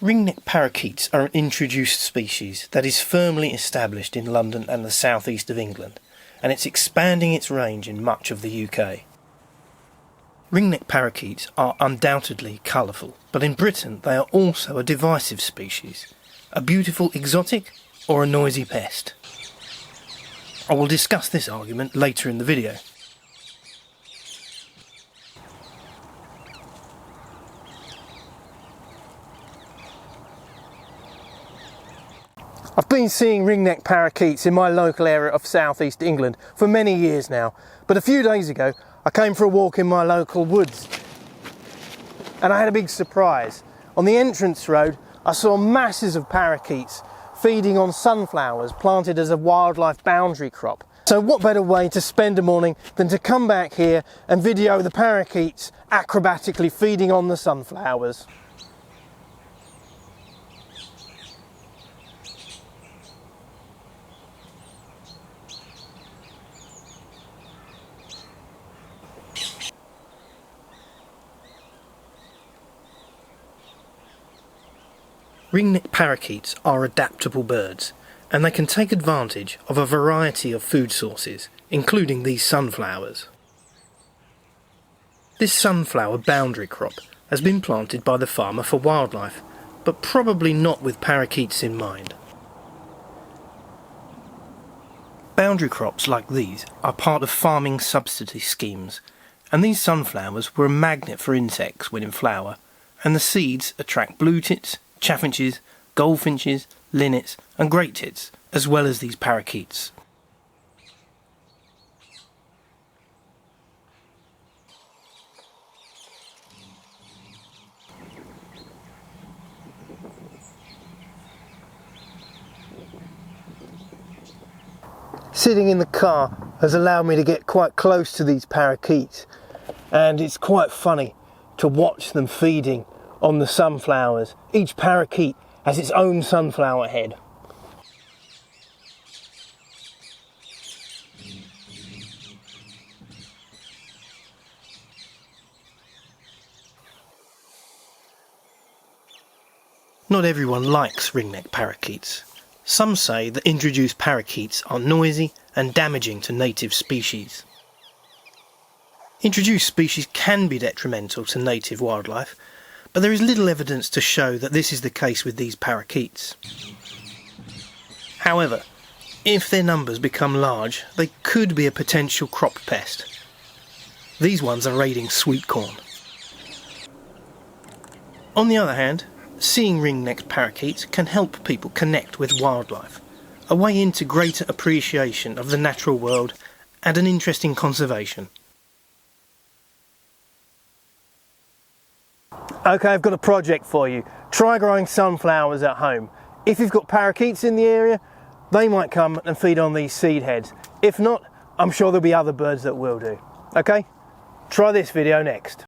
Ring-necked parakeets are an introduced species that is firmly established in London and the southeast of England, and it's expanding its range in much of the UK. Ring-necked parakeets are undoubtedly colourful, but in Britain they are also a divisive species, a beautiful exotic or a noisy pest. I will discuss this argument later in the video. I've been seeing ring-necked parakeets in my local area of southeast England for many years now, but a few days ago I came for a walk in my local woods and I had a big surprise. On the entrance road I saw masses of parakeets feeding on sunflowers planted as a wildlife boundary crop. So what better way to spend a morning than to come back here and video the parakeets acrobatically feeding on the sunflowers. Ring-necked parakeets are adaptable birds, and they can take advantage of a variety of food sources, including these sunflowers. This sunflower boundary crop has been planted by the farmer for wildlife, but probably not with parakeets in mind. Boundary crops like these are part of farming subsidy schemes, and these sunflowers were a magnet for insects when in flower, and the seeds attract blue tits, chaffinches, goldfinches, linnets and great tits, as well as these parakeets. Sitting in the car has allowed me to get quite close to these parakeets, and it's quite funny to watch them feeding on the sunflowers. Each parakeet has its own sunflower head. Not everyone likes ring-necked parakeets. Some say that introduced parakeets are noisy and damaging to native species. Introduced species can be detrimental to native wildlife, but there is little evidence to show that this is the case with these parakeets. However, if their numbers become large, they could be a potential crop pest. These ones are raiding sweet corn. On the other hand, seeing ring-necked parakeets can help people connect with wildlife, a way into greater appreciation of the natural world and an interest in conservation. Okay, I've got a project for you. Try growing sunflowers at home. If you've got parakeets in the area, they might come and feed on these seed heads. If not, I'm sure there'll be other birds that will do. Okay? Try this video next.